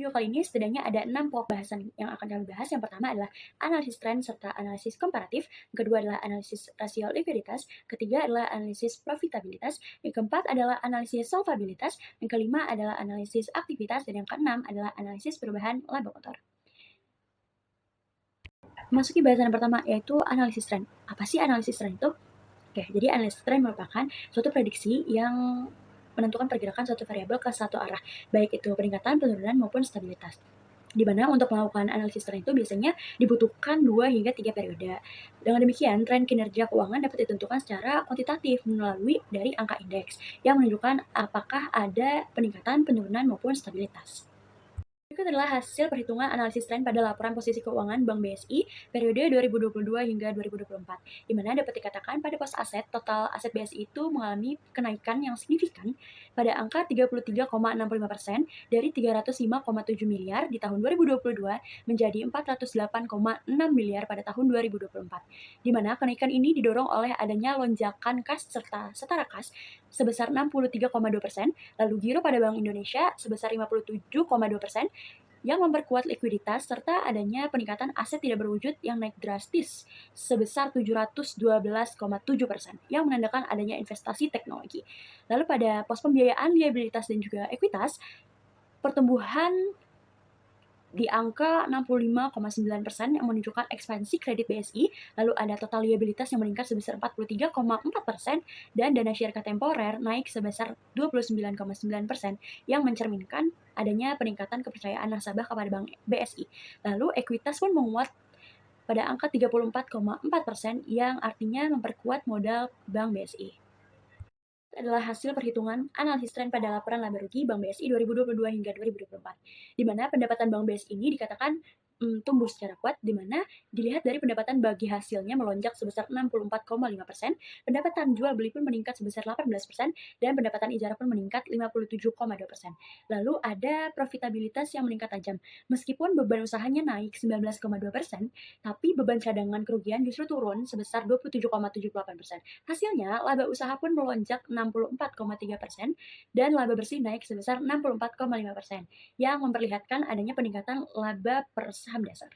video kali ini setidaknya ada 6 pokok bahasan yang akan kami bahas. Yang pertama adalah analisis tren serta analisis komparatif, yang kedua adalah analisis rasio likuiditas, ketiga adalah analisis profitabilitas, yang keempat adalah analisis solvabilitas, yang kelima adalah analisis aktivitas, dan yang keenam adalah analisis perubahan laba kotor. Masuki bahasan yang pertama, yaitu analisis tren. Apa sih analisis tren itu? Oke, jadi analisis tren merupakan suatu prediksi yang menentukan pergerakan suatu variabel ke satu arah, baik itu peningkatan, penurunan, maupun stabilitas. Di mana untuk melakukan analisis tren itu biasanya dibutuhkan 2 hingga 3 periode. Dengan demikian, tren kinerja keuangan dapat ditentukan secara kuantitatif melalui dari angka indeks yang menunjukkan apakah ada peningkatan, penurunan, maupun stabilitas. Berikut adalah hasil perhitungan analisis tren pada laporan posisi keuangan Bank BSI periode 2022 hingga 2024, di mana dapat dikatakan pada pos aset, total aset BSI itu mengalami kenaikan yang signifikan pada angka 33,65% dari 305,7 miliar di tahun 2022 menjadi 408,6 miliar pada tahun 2024, di mana kenaikan ini didorong oleh adanya lonjakan kas serta setara kas sebesar 63,2%, lalu giro pada Bank Indonesia sebesar 57,2%, yang memperkuat likuiditas serta adanya peningkatan aset tidak berwujud yang naik drastis sebesar 712,7%, yang menandakan adanya investasi teknologi. Lalu pada pos pembiayaan, liabilitas, dan juga ekuitas, pertumbuhan di angka 65,9% yang menunjukkan ekspansi kredit BSI, lalu ada total liabilitas yang meningkat sebesar 43,4% dan dana syarikat temporer naik sebesar 29,9% yang mencerminkan adanya peningkatan kepercayaan nasabah kepada Bank BSI. Lalu ekuitas pun menguat pada angka 34,4% yang artinya memperkuat modal Bank BSI. Adalah hasil perhitungan analisis tren pada laporan laba rugi Bank BSI 2022 hingga 2024, di mana pendapatan Bank BSI ini dikatakan tumbuh secara kuat, di mana dilihat dari pendapatan bagi hasilnya melonjak sebesar 64,5%, pendapatan jual beli pun meningkat sebesar 18%, dan pendapatan ijarah pun meningkat 57,2%. Lalu ada profitabilitas yang meningkat tajam. Meskipun beban usahanya naik 19,2%, tapi beban cadangan kerugian justru turun sebesar 27,78%. Hasilnya, laba usaha pun melonjak 64,3% dan laba bersih naik sebesar 64,5%, yang memperlihatkan adanya peningkatan laba per saham dasar.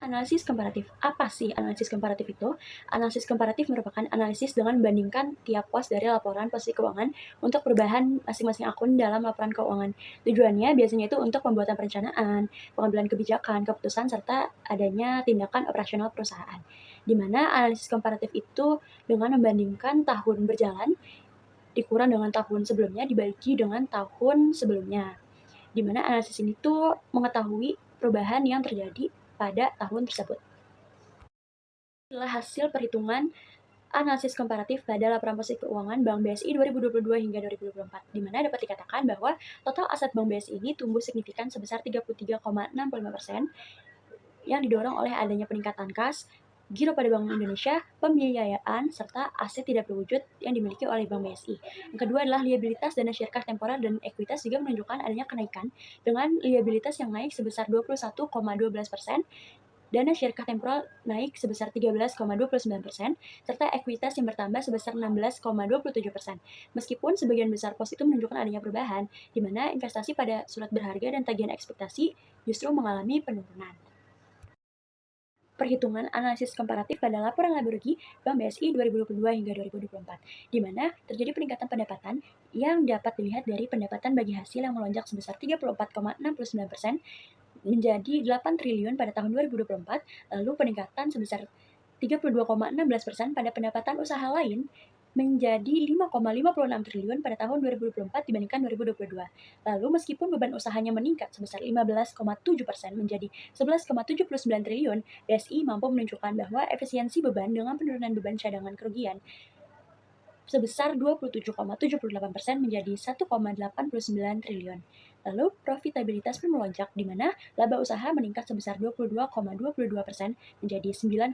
Analisis komparatif. Apa sih analisis komparatif itu? Analisis komparatif merupakan analisis dengan membandingkan tiap pos dari laporan posisi keuangan untuk perubahan masing-masing akun dalam laporan keuangan. Tujuannya biasanya itu untuk pembuatan perencanaan, pengambilan kebijakan, keputusan, serta adanya tindakan operasional perusahaan. Di mana analisis komparatif itu dengan membandingkan tahun berjalan dikurang dengan tahun sebelumnya dibagi dengan tahun sebelumnya. Di mana analisis ini tuh mengetahui perubahan yang terjadi pada tahun tersebut. Adalah hasil perhitungan analisis komparatif pada laporan posisi keuangan Bank BSI 2022 hingga 2024, di mana dapat dikatakan bahwa total aset Bank BSI ini tumbuh signifikan sebesar 33,65%, yang didorong oleh adanya peningkatan kas, giro pada Bank Indonesia, pembiayaan, serta aset tidak berwujud yang dimiliki oleh Bank BSI. Yang kedua adalah liabilitas dana syarikat temporer dan ekuitas juga menunjukkan adanya kenaikan dengan liabilitas yang naik sebesar 21,12%, dana syarikat temporer naik sebesar 13,29%, serta ekuitas yang bertambah sebesar 16,27%. Meskipun sebagian besar pos itu menunjukkan adanya perubahan, di mana investasi pada surat berharga dan tagihan ekspektasi justru mengalami penurunan. Perhitungan analisis komparatif pada laporan laba rugi Bank BSI 2022 hingga 2024, di mana terjadi peningkatan pendapatan yang dapat dilihat dari pendapatan bagi hasil yang melonjak sebesar 34,69% menjadi 8 triliun pada tahun 2024, lalu peningkatan sebesar 32,16% pada pendapatan usaha lain menjadi 5,56 triliun pada tahun 2024 dibandingkan 2022. Lalu meskipun beban usahanya meningkat sebesar 15,7% menjadi 11,79 triliun, BSI mampu menunjukkan bahwa efisiensi beban dengan penurunan beban cadangan kerugian sebesar 27,78% menjadi 1,89 triliun. Lalu profitabilitas pun melonjak, di mana laba usaha meningkat sebesar 22,22% menjadi 9,28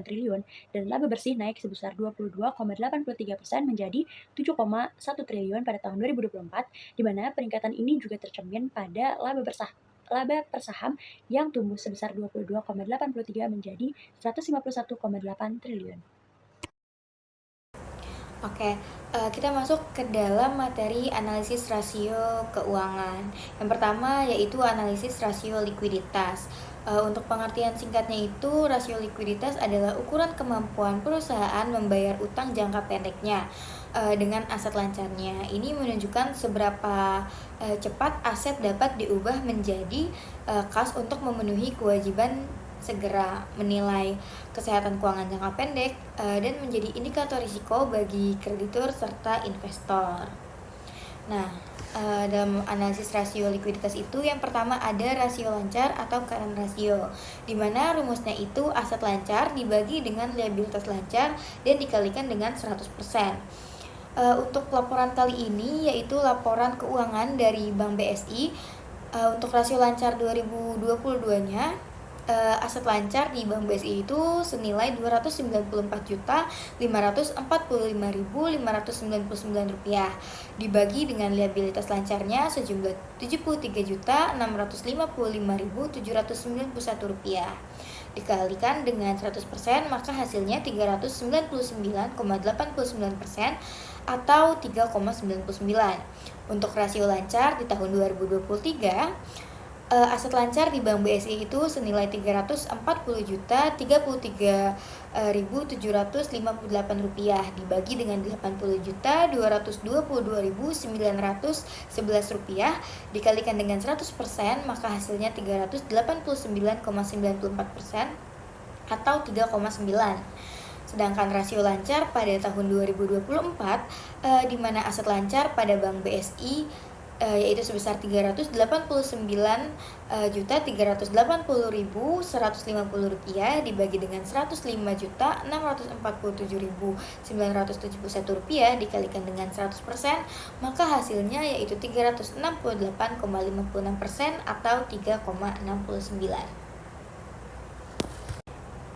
triliun, dan laba bersih naik sebesar 22,83% menjadi 7,1 triliun pada tahun 2024, di mana peningkatan ini juga tercermin pada laba per saham yang tumbuh sebesar 22,83 menjadi 151,8 triliun. Oke, kita masuk ke dalam materi analisis rasio keuangan. Yang pertama yaitu analisis rasio likuiditas. Untuk pengertian singkatnya itu, rasio likuiditas adalah ukuran kemampuan perusahaan membayar utang jangka pendeknya dengan aset lancarnya. Ini menunjukkan seberapa cepat aset dapat diubah menjadi kas untuk memenuhi kewajiban segera, menilai kesehatan keuangan jangka pendek, dan menjadi indikator risiko bagi kreditur serta investor. Nah, dalam analisis rasio likuiditas itu yang pertama ada rasio lancar atau current ratio, di mana rumusnya itu aset lancar dibagi dengan liabilitas lancar dan dikalikan dengan 100%. Untuk laporan kali ini yaitu laporan keuangan dari Bank BSI. Untuk rasio lancar 2022-nya, aset lancar di Bank BSI itu senilai Rp294.545.599 dibagi dengan liabilitas lancarnya sejumlah Rp73.655.791 dikalikan dengan 100%, maka hasilnya 399,89% atau 3,99. Untuk rasio lancar di tahun 2023, aset lancar di Bank BSI itu senilai Rp340.033.758 dibagi dengan Rp80.222.911 dikalikan dengan 100%, maka hasilnya 389,94% atau 3,9. Sedangkan rasio lancar pada tahun 2024 di mana aset lancar pada Bank BSI yaitu sebesar Rp389.380.150 dibagi dengan Rp105.647.971 dikalikan dengan 100%, maka hasilnya yaitu 368,56% atau 3,69.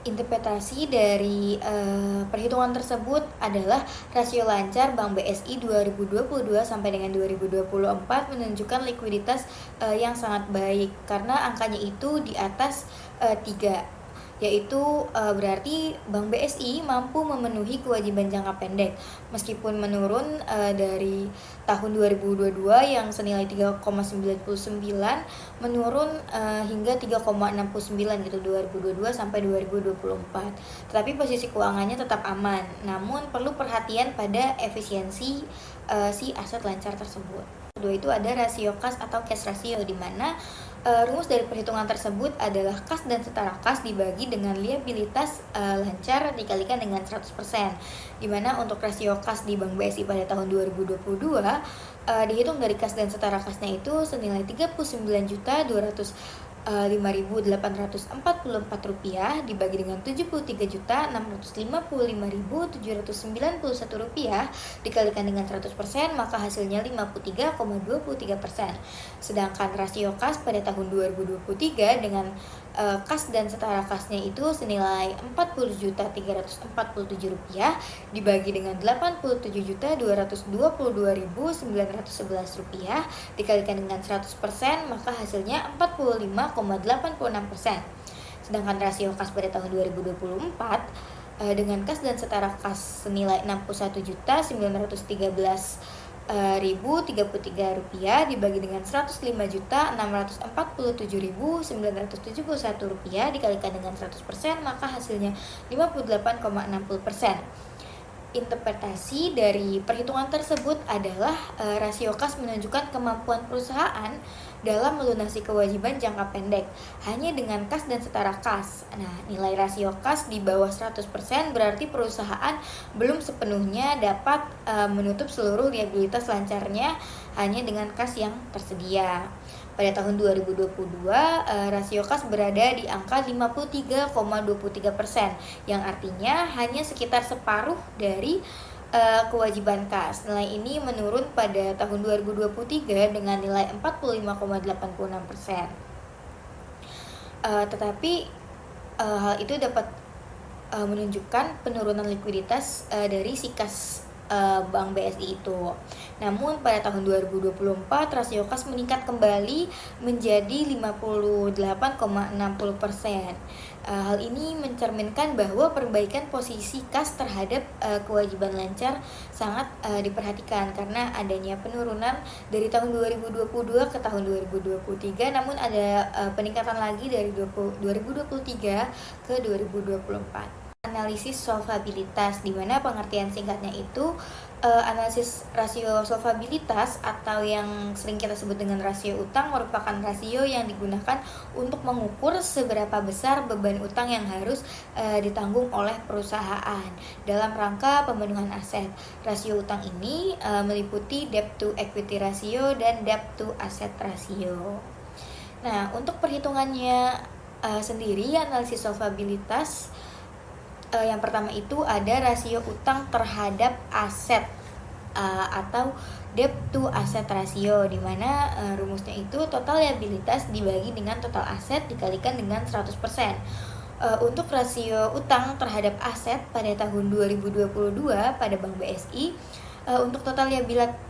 Interpretasi dari perhitungan tersebut adalah rasio lancar Bank BSI 2022 sampai dengan 2024 menunjukkan likuiditas yang sangat baik karena angkanya itu di atas 3, yaitu berarti Bank BSI mampu memenuhi kewajiban jangka pendek meskipun menurun dari tahun 2022 yang senilai 3,99 menurun hingga 3,69 gitu 2022 sampai 2024. Tetapi posisi keuangannya tetap aman, namun perlu perhatian pada efisiensi si aset lancar tersebut. Kedua itu ada rasio kas atau cash ratio, di mana rumus dari perhitungan tersebut adalah kas dan setara kas dibagi dengan liabilitas lancar dikalikan dengan 100%, di mana untuk rasio kas di Bank BSI pada tahun 2022 dihitung dari kas dan setara kasnya itu senilai Rp5.844 dibagi dengan Rp73.655.791 dikalikan dengan 100%, maka hasilnya 53,23%. Sedangkan rasio kas pada tahun 2023 dengan kas dan setara kasnya itu senilai Rp40.347 dibagi dengan Rp87.222.911 dikalikan dengan 100%, maka hasilnya 45,86%. Sedangkan rasio kas pada tahun 2024 dengan kas dan setara kas senilai Rp65.913.033 dibagi dengan Rp105.647.971 dikalikan dengan 100%, maka hasilnya 58,60%. Interpretasi dari perhitungan tersebut adalah rasio kas menunjukkan kemampuan perusahaan dalam melunasi kewajiban jangka pendek hanya dengan kas dan setara kas. Nah, nilai rasio kas di bawah 100% berarti perusahaan belum sepenuhnya dapat menutup seluruh liabilitas lancarnya hanya dengan kas yang tersedia. Pada tahun 2022, rasio kas berada di angka 53,23%, yang artinya hanya sekitar separuh dari kewajiban kas. Nilai ini menurun pada tahun 2023 dengan nilai 45,86%. Tetapi hal itu dapat menunjukkan penurunan likuiditas dari si kas Bank BSI itu. Namun pada tahun 2024 rasio kas meningkat kembali menjadi 58,60%. Hal ini mencerminkan bahwa perbaikan posisi kas terhadap kewajiban lancar sangat diperhatikan karena adanya penurunan dari tahun 2022 ke tahun 2023, namun ada peningkatan lagi dari 2023 ke 2024. Analisis solvabilitas, di mana pengertian singkatnya itu analisis rasio solvabilitas atau yang sering kita sebut dengan rasio utang merupakan rasio yang digunakan untuk mengukur seberapa besar beban utang yang harus ditanggung oleh perusahaan dalam rangka pemenuhan aset. Rasio utang ini meliputi debt to equity ratio dan debt to asset ratio. Nah, untuk perhitungannya sendiri analisis solvabilitas, yang pertama itu ada rasio utang terhadap aset atau debt to asset ratio, di mana rumusnya itu total liabilitas dibagi dengan total aset dikalikan dengan 100%. Untuk rasio utang terhadap aset pada tahun 2022 pada Bank BSI, untuk total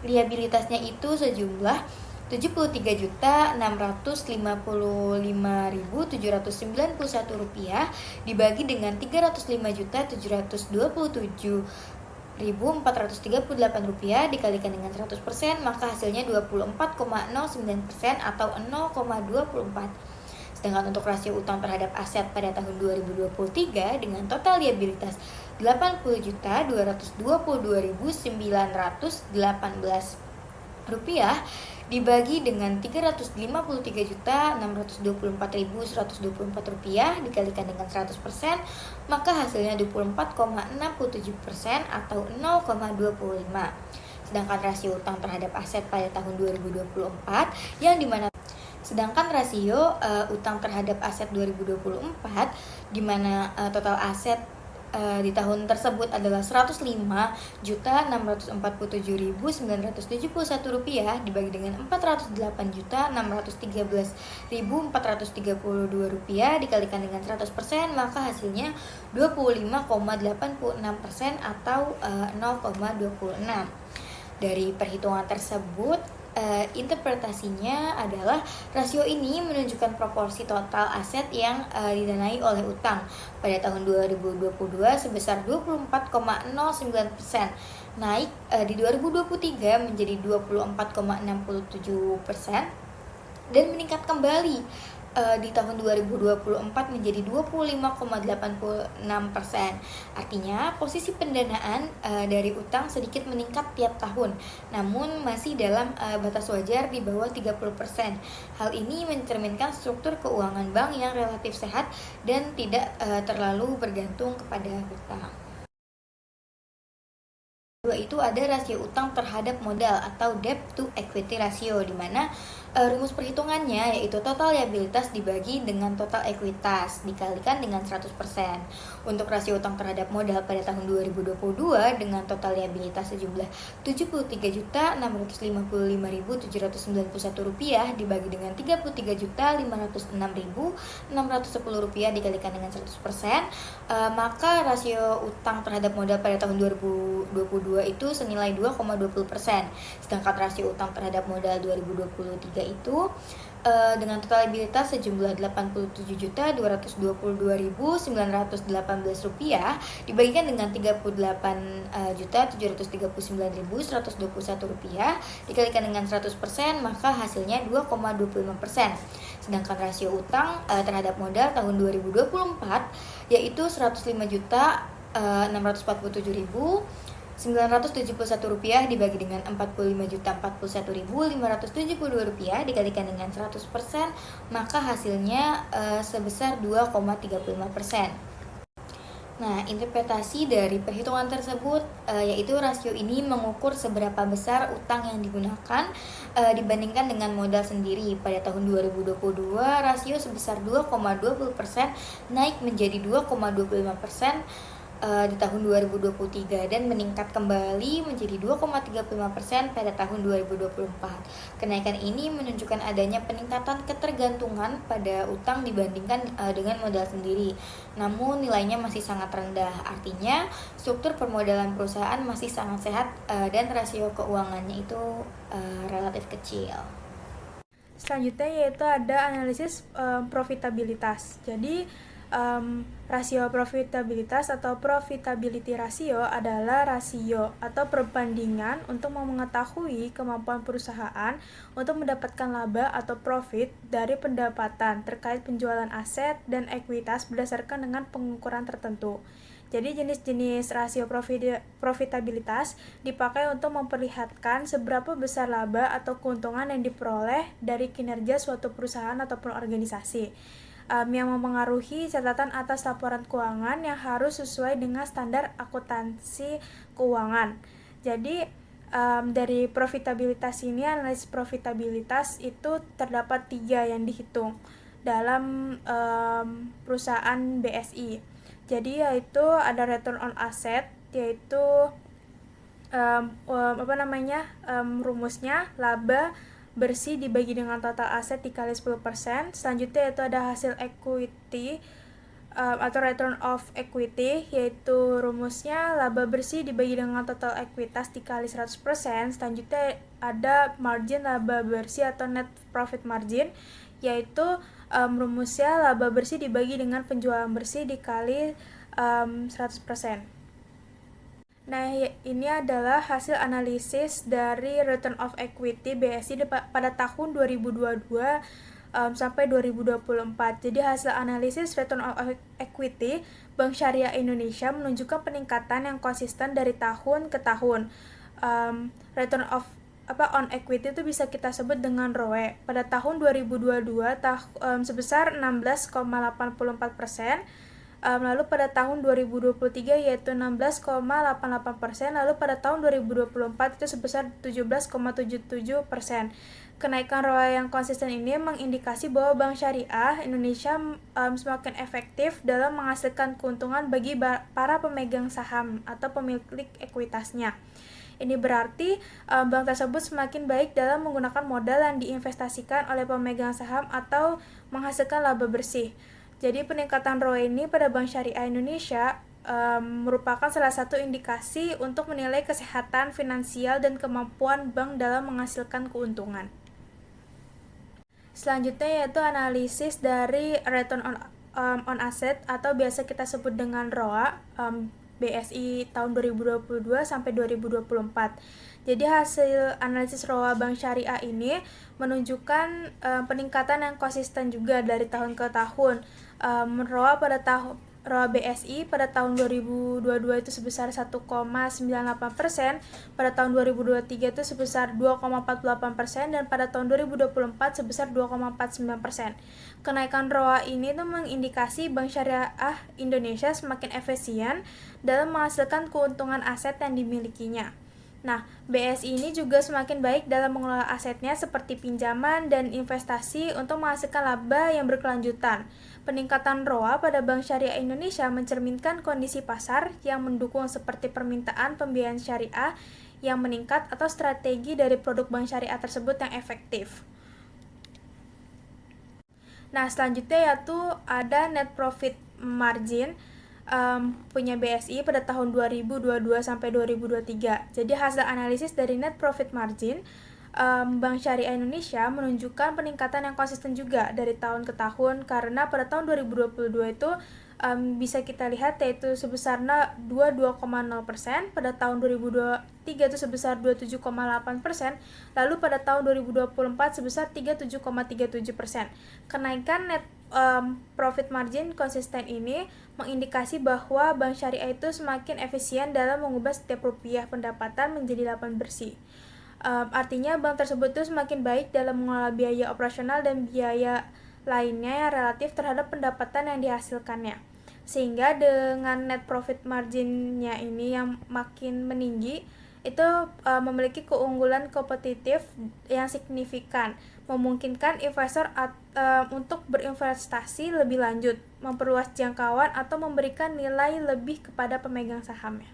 liabilitasnya itu sejumlah Rp75.791.791 dibagi dengan Rp305.727.438 dikalikan dengan 100%, maka hasilnya 24,09% atau 0,24. Sedangkan untuk rasio utang terhadap aset pada tahun 2023 dengan total liabilitas Rp80.222.918 dibagi dengan Rp353.624.124 dikalikan dengan 100%, maka hasilnya 24,67% atau 0,25. Sedangkan rasio utang terhadap aset pada tahun 2024 yang dimana utang terhadap aset 2024 di mana total aset di tahun tersebut adalah Rp105.647.971 dibagi dengan Rp408.613.432 dikalikan dengan 100%, maka hasilnya 25,86% atau 0,26. Dari perhitungan tersebut, interpretasinya adalah rasio ini menunjukkan proporsi total aset yang didanai oleh utang pada tahun 2022 sebesar 24,09%, naik di 2023 menjadi 24,67% dan meningkat kembali di tahun 2024 menjadi 25,86%. Artinya posisi pendanaan dari utang sedikit meningkat tiap tahun, namun masih dalam batas wajar di bawah 30%. Hal ini mencerminkan struktur keuangan bank yang relatif sehat dan tidak terlalu bergantung kepada hutang. Kedua itu ada rasio utang terhadap modal atau debt to equity ratio, di mana rumus perhitungannya yaitu total liabilitas dibagi dengan total ekuitas dikalikan dengan 100%. Untuk rasio utang terhadap modal pada tahun 2022 dengan total liabilitas sejumlah Rp73.655.791 dibagi dengan Rp33.506.610 dikalikan dengan 100%, maka rasio utang terhadap modal pada tahun 2022 itu senilai 2,20%. Sedangkan rasio utang terhadap modal 2023 itu dengan total liabilitas sejumlah Rp88.222.918 dibagikan dengan Rp38.739.121 dikalikan dengan 100%, maka hasilnya 2,25%. Sedangkan rasio utang terhadap modal tahun 2024 yaitu Rp105.647.971 dibagi dengan Rp45.041.572 dikalikan dengan 100%, maka hasilnya sebesar 2,35%. Nah, interpretasi dari perhitungan tersebut yaitu rasio ini mengukur seberapa besar utang yang digunakan dibandingkan dengan modal sendiri. Pada tahun 2022, rasio sebesar 2,20% naik menjadi 2,25% di tahun 2023 dan meningkat kembali menjadi 2,35% pada tahun 2024. Kenaikan ini menunjukkan adanya peningkatan ketergantungan pada utang dibandingkan dengan modal sendiri. Namun nilainya masih sangat rendah. Artinya struktur permodalan perusahaan masih sangat sehat dan rasio keuangannya itu relatif kecil. Selanjutnya yaitu ada analisis profitabilitas. Jadi rasio profitabilitas atau profitability ratio adalah rasio atau perbandingan untuk mengetahui kemampuan perusahaan untuk mendapatkan laba atau profit dari pendapatan terkait penjualan aset dan ekuitas berdasarkan dengan pengukuran tertentu. Jadi jenis-jenis rasio profitabilitas dipakai untuk memperlihatkan seberapa besar laba atau keuntungan yang diperoleh dari kinerja suatu perusahaan ataupun organisasi, yang mempengaruhi catatan atas laporan keuangan yang harus sesuai dengan standar akuntansi keuangan. Jadi dari profitabilitas ini, analisis profitabilitas itu terdapat 3 yang dihitung dalam perusahaan BSI. Jadi yaitu ada return on asset, yaitu rumusnya laba bersih dibagi dengan total aset dikali 10%. Selanjutnya yaitu ada hasil equity atau return of equity, yaitu rumusnya laba bersih dibagi dengan total ekuitas dikali 100%. Selanjutnya ada margin laba bersih atau net profit margin, yaitu rumusnya laba bersih dibagi dengan penjualan bersih dikali 100%. Nah, ini adalah hasil analisis dari return of equity BSI pada tahun 2022 sampai 2024. Jadi hasil analisis return of equity Bank Syariah Indonesia menunjukkan peningkatan yang konsisten dari tahun ke tahun. Return of on equity itu bisa kita sebut dengan ROE. Pada tahun 2022 sebesar 16,84%. Lalu pada tahun 2023 yaitu 16,88%, lalu pada tahun 2024 itu sebesar 17,77%. Kenaikan ROE yang konsisten ini mengindikasi bahwa Bank Syariah Indonesia semakin efektif dalam menghasilkan keuntungan bagi para pemegang saham atau pemilik ekuitasnya. Ini berarti bank tersebut semakin baik dalam menggunakan modal yang diinvestasikan oleh pemegang saham atau menghasilkan laba bersih. Jadi peningkatan ROE ini pada Bank Syariah Indonesia merupakan salah satu indikasi untuk menilai kesehatan finansial dan kemampuan bank dalam menghasilkan keuntungan. Selanjutnya yaitu analisis dari return on asset atau biasa kita sebut dengan ROA BSI tahun 2022 sampai 2024. Jadi hasil analisis ROA Bank Syariah ini menunjukkan peningkatan yang konsisten juga dari tahun ke tahun. ROA BSI pada tahun 2022 itu sebesar 1,98%, pada tahun 2023 itu sebesar 2,48%, dan pada tahun 2024 sebesar 2,49%. Kenaikan ROA ini tuh mengindikasi Bank Syariah Indonesia semakin efisien dalam menghasilkan keuntungan aset yang dimilikinya. Nah, BSI ini juga semakin baik dalam mengelola asetnya seperti pinjaman dan investasi untuk menghasilkan laba yang berkelanjutan. Peningkatan ROA pada Bank Syariah Indonesia mencerminkan kondisi pasar yang mendukung seperti permintaan pembiayaan syariah yang meningkat atau strategi dari produk bank syariah tersebut yang efektif. Nah, selanjutnya yaitu ada net profit margin punya BSI pada tahun 2022 sampai 2023. Jadi hasil analisis dari net profit margin Bank Syariah Indonesia menunjukkan peningkatan yang konsisten juga dari tahun ke tahun, karena pada tahun 2022 itu bisa kita lihat yaitu sebesar 22,0%, pada tahun 2023 itu sebesar 27,8%, lalu pada tahun 2024 sebesar 37,37%. Kenaikan net profit margin konsisten ini mengindikasi bahwa Bank Syariah itu semakin efisien dalam mengubah setiap rupiah pendapatan menjadi laba bersih. Artinya bank tersebut itu semakin baik dalam mengelola biaya operasional dan biaya lainnya yang relatif terhadap pendapatan yang dihasilkannya. Sehingga dengan net profit marginnya ini yang makin meninggi, itu memiliki keunggulan kompetitif yang signifikan, memungkinkan investor untuk berinvestasi lebih lanjut, memperluas jangkauan atau memberikan nilai lebih kepada pemegang sahamnya.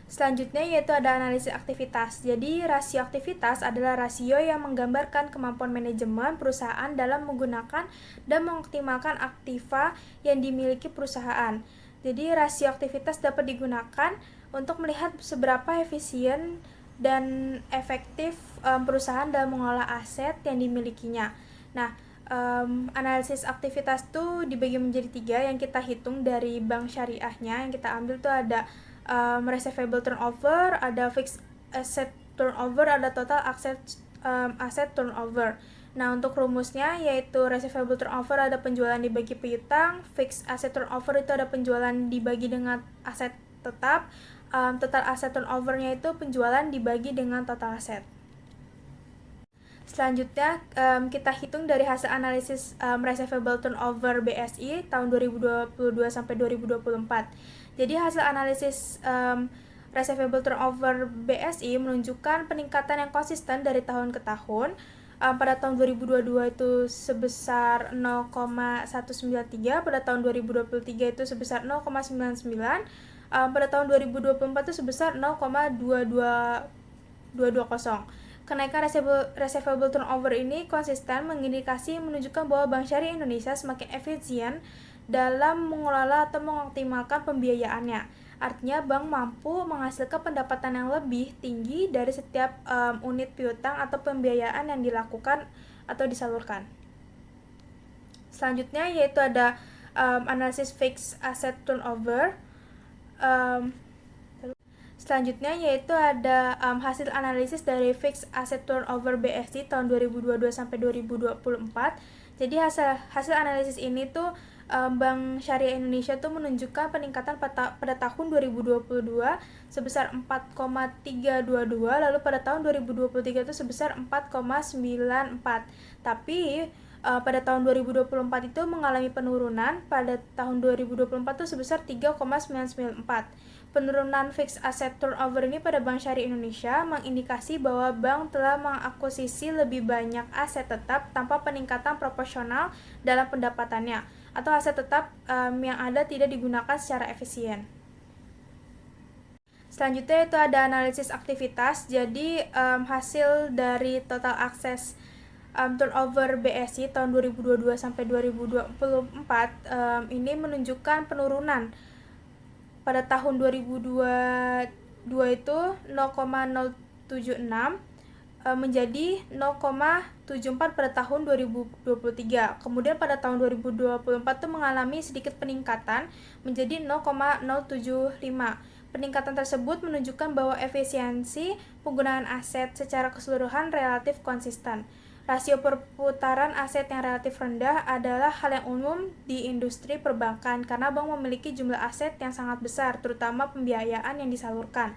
Selanjutnya yaitu ada analisis aktivitas. Jadi rasio aktivitas adalah rasio yang menggambarkan kemampuan manajemen perusahaan dalam menggunakan dan mengoptimalkan aktiva yang dimiliki perusahaan. Jadi rasio aktivitas dapat digunakan untuk melihat seberapa efisien dan efektif perusahaan dalam mengelola aset yang dimilikinya. Nah, analisis aktivitas itu dibagi menjadi 3 yang kita hitung dari bank syariahnya. Yang kita ambil tuh ada receivable turnover, ada fixed asset turnover, ada total asset turnover. Nah, untuk rumusnya yaitu receivable turnover ada penjualan dibagi piutang, fixed asset turnover itu ada penjualan dibagi dengan aset tetap, total asset turnover-nya itu penjualan dibagi dengan total aset. Selanjutnya kita hitung dari hasil analisis receivable turnover BSI tahun 2022 sampai 2024. Jadi hasil analisis receivable turnover BSI menunjukkan peningkatan yang konsisten dari tahun ke tahun. Pada tahun 2022 itu sebesar 0,193, pada tahun 2023 itu sebesar 0,99, pada tahun 2024 itu sebesar 0,220. Kenaikan receivable turnover ini konsisten mengindikasi menunjukkan bahwa Bank Syariah Indonesia semakin efisien dalam mengelola atau mengoptimalkan pembiayaannya. Artinya bank mampu menghasilkan pendapatan yang lebih tinggi dari setiap unit piutang atau pembiayaan yang dilakukan atau disalurkan. Selanjutnya yaitu ada analisis fixed asset turnover. Selanjutnya yaitu ada hasil analisis dari fixed asset turnover BSI tahun 2022 sampai 2024. Jadi hasil analisis ini tuh Bank Syariah Indonesia tuh menunjukkan peningkatan pada tahun 2022 sebesar 4,322, lalu pada tahun 2023 itu sebesar 4,94. Tapi pada tahun 2024 itu mengalami penurunan, pada tahun 2024 itu sebesar 3,994. Penurunan fixed asset turnover ini pada Bank Syariah Indonesia mengindikasi bahwa bank telah mengakuisisi lebih banyak aset tetap tanpa peningkatan proporsional dalam pendapatannya, atau aset tetap yang ada tidak digunakan secara efisien. Selanjutnya itu ada analisis aktivitas. Jadi hasil dari total akses turnover BSI tahun 2022 sampai 2024 ini menunjukkan penurunan. Pada tahun 2022 itu 0,076 menjadi 0,74 pada tahun 2023. Kemudian pada tahun 2024 itu mengalami sedikit peningkatan menjadi 0,075. Peningkatan tersebut menunjukkan bahwa efisiensi penggunaan aset secara keseluruhan relatif konsisten. Rasio perputaran aset yang relatif rendah adalah hal yang umum di industri perbankan karena bank memiliki jumlah aset yang sangat besar, terutama pembiayaan yang disalurkan.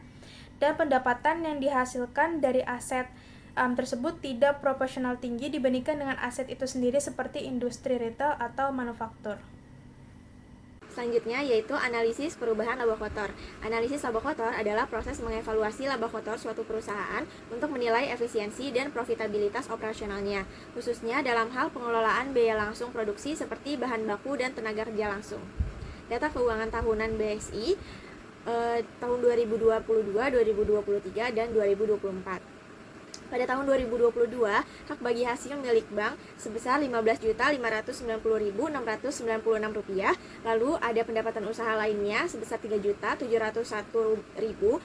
Dan pendapatan yang dihasilkan dari aset tersebut tidak proporsional tinggi dibandingkan dengan aset itu sendiri seperti industri retail atau manufaktur. Selanjutnya yaitu analisis perubahan laba kotor. Analisis laba kotor adalah proses mengevaluasi laba kotor suatu perusahaan untuk menilai efisiensi dan profitabilitas operasionalnya, khususnya dalam hal pengelolaan biaya langsung produksi seperti bahan baku dan tenaga kerja langsung. Data keuangan tahunan BSI tahun 2022, 2023, dan 2024. Pada tahun 2022, hak bagi hasil milik bank sebesar Rp15.590.696. Lalu ada pendapatan usaha lainnya sebesar Rp3.701.111.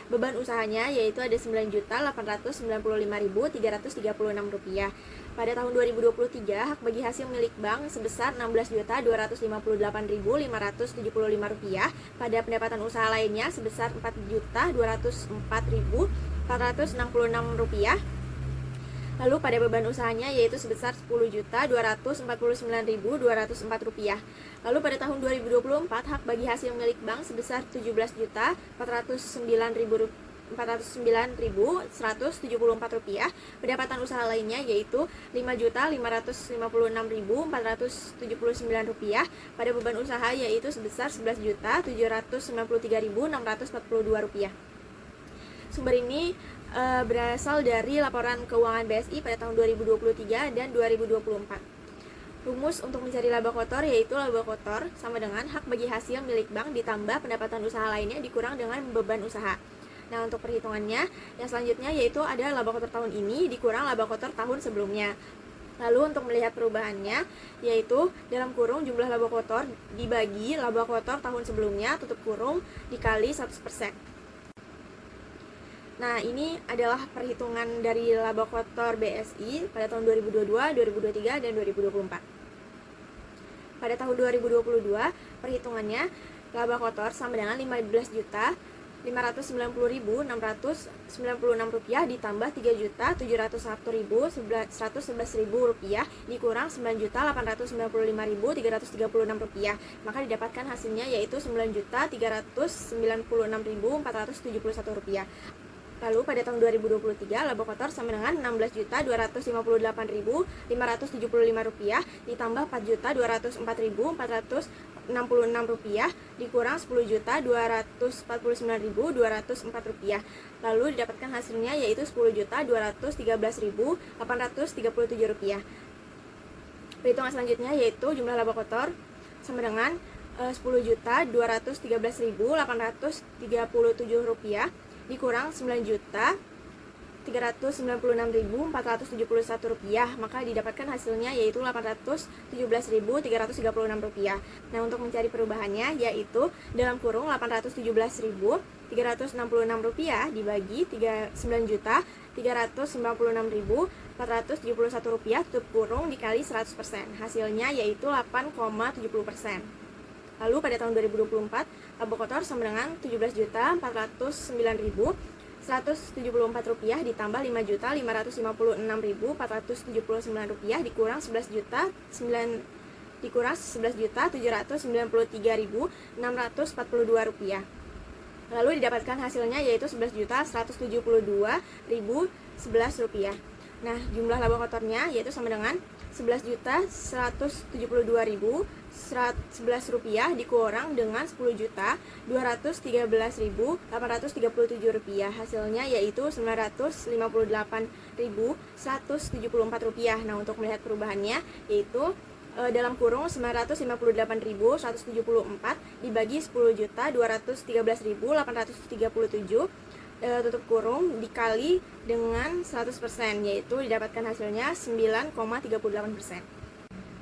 Beban usahanya yaitu ada Rp9.895.336. Pada tahun 2023, hak bagi hasil milik bank sebesar Rp16.258.575. Pada pendapatan usaha lainnya sebesar Rp4.204.466. Lalu pada beban usahanya yaitu sebesar Rp10.249.204. Lalu pada tahun 2024, hak bagi hasil milik bank sebesar Rp17.409.000. Rp409.174. Pendapatan usaha lainnya yaitu Rp5.556.479. Pada beban usaha yaitu sebesar Rp11.793.642. Sumber ini berasal dari laporan keuangan BSI pada tahun 2023 dan 2024. Rumus untuk mencari laba kotor yaitu laba kotor sama dengan hak bagi hasil milik bank ditambah pendapatan usaha lainnya dikurang dengan beban usaha. Nah, untuk perhitungannya yang selanjutnya yaitu ada laba kotor tahun ini dikurang laba kotor tahun sebelumnya. Lalu untuk melihat perubahannya yaitu dalam kurung jumlah laba kotor dibagi laba kotor tahun sebelumnya tutup kurung dikali 100%. Nah, ini adalah perhitungan dari laba kotor BSI pada tahun 2022, 2023, dan 2024. Pada tahun 2022, perhitungannya laba kotor sama dengan Rp5.590.696 ditambah Rp3.701.111 dikurang Rp9.895.336. Maka didapatkan hasilnya yaitu Rp9.396.471. Lalu pada tahun 2023 laba kotor sama dengan Rp16.258.575 ditambah Rp4.204.466 dikurang Rp10.249.204. Lalu didapatkan hasilnya yaitu Rp10.213.837. Perhitungan selanjutnya yaitu jumlah laba kotor sama dengan Rp10.213.837 dikurang Rp9.396.471. Maka didapatkan hasilnya yaitu Rp817.336. Nah, untuk mencari perubahannya yaitu dalam kurung Rp817.366 dibagi Rp9.396.471 tutup kurung dikali 100%. Hasilnya yaitu 8,70%. Lalu pada tahun 2024 laba kotor sama dengan Rp17.409.174 ditambah Rp5.556.479 dikurang Rp11.793.642. Lalu didapatkan hasilnya yaitu Rp11.172.011. Nah, jumlah laba kotornya yaitu sama dengan Rp11.172.011 dikurang dengan Rp10.213.837. Hasilnya yaitu Rp958.174. Nah, untuk melihat perubahannya yaitu dalam kurung Rp958.174 dibagi Rp10.213.837 tutup kurung dikali dengan 100%, yaitu didapatkan hasilnya 9,38%.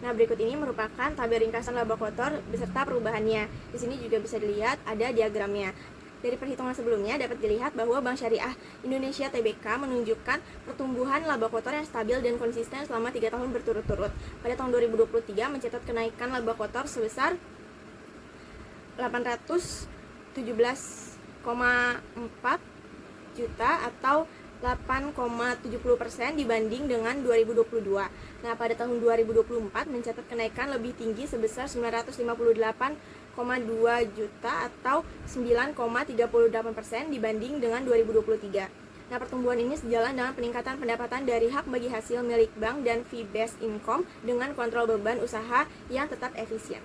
Nah, berikut ini merupakan tabel ringkasan laba kotor beserta perubahannya. Di sini juga bisa dilihat ada diagramnya. Dari perhitungan sebelumnya dapat dilihat bahwa Bank Syariah Indonesia Tbk menunjukkan pertumbuhan laba kotor yang stabil dan konsisten selama 3 tahun berturut-turut. Pada tahun 2023 mencatat kenaikan laba kotor sebesar 817,4 juta atau 8,70% dibanding dengan 2022. Nah, pada tahun 2024 mencatat kenaikan lebih tinggi sebesar 958,2 juta atau 9,38% dibanding dengan 2023. Nah, pertumbuhan ini sejalan dengan peningkatan pendapatan dari hak bagi hasil milik bank dan fee-based income dengan kontrol beban usaha yang tetap efisien.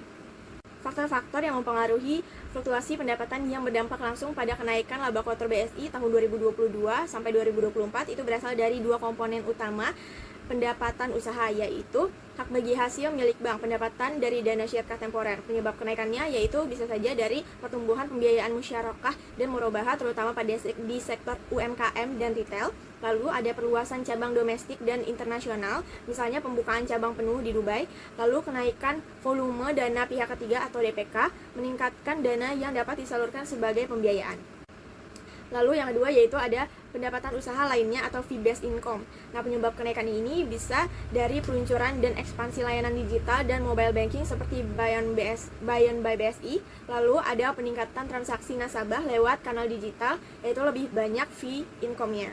Faktor-faktor yang mempengaruhi fluktuasi pendapatan yang berdampak langsung pada kenaikan laba kotor BSI tahun 2022 sampai 2024 itu berasal dari dua komponen utama pendapatan usaha, yaitu hak bagi hasil milik bank, pendapatan dari dana syarikat temporer. Penyebab kenaikannya yaitu bisa saja dari pertumbuhan pembiayaan musyarakah dan murabahah terutama di sektor UMKM dan retail. Lalu ada perluasan cabang domestik dan internasional, misalnya pembukaan cabang penuh di Dubai. Lalu kenaikan volume dana pihak ketiga atau DPK, meningkatkan dana yang dapat disalurkan sebagai pembiayaan. Lalu yang kedua yaitu ada pendapatan usaha lainnya atau fee-based income. Nah, penyebab kenaikan ini bisa dari peluncuran dan ekspansi layanan digital dan mobile banking seperti Buy on by BSI. Lalu ada peningkatan transaksi nasabah lewat kanal digital, yaitu lebih banyak fee income-nya.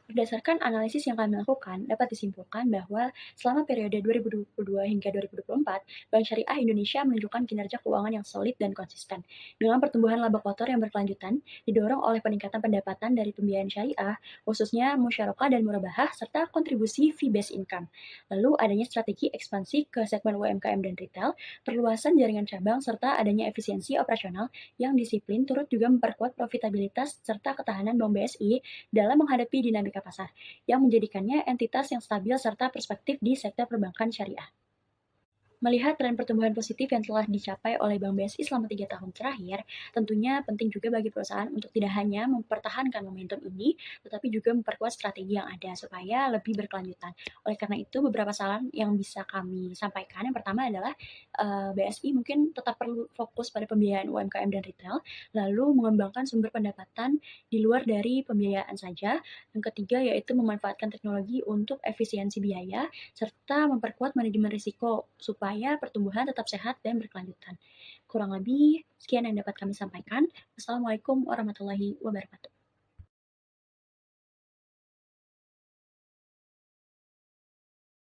Berdasarkan analisis yang kami lakukan, dapat disimpulkan bahwa selama periode 2022 hingga 2024, Bank Syariah Indonesia menunjukkan kinerja keuangan yang solid dan konsisten. Dengan pertumbuhan laba kotor yang berkelanjutan, didorong oleh peningkatan pendapatan dari pembiayaan syariah, khususnya musyarakah dan murabahah, serta kontribusi fee-based income. Lalu adanya strategi ekspansi ke segmen UMKM dan retail, perluasan jaringan cabang, serta adanya efisiensi operasional yang disiplin turut juga memperkuat profitabilitas serta ketahanan Bank BSI dalam menghadapi dinamika pasar, yang menjadikannya entitas yang stabil serta perspektif di sektor perbankan syariah. Melihat tren pertumbuhan positif yang telah dicapai oleh Bank BSI selama 3 tahun terakhir, tentunya penting juga bagi perusahaan untuk tidak hanya mempertahankan momentum ini, tetapi juga memperkuat strategi yang ada supaya lebih berkelanjutan. Oleh karena itu, beberapa saran yang bisa kami sampaikan, yang pertama adalah BSI mungkin tetap perlu fokus pada pembiayaan UMKM dan retail, lalu mengembangkan sumber pendapatan di luar dari pembiayaan saja. Yang ketiga yaitu memanfaatkan teknologi untuk efisiensi biaya, serta memperkuat manajemen risiko supaya pertumbuhan tetap sehat dan berkelanjutan. Kurang lebih sekian yang dapat kami sampaikan. Wassalamualaikum warahmatullahi wabarakatuh.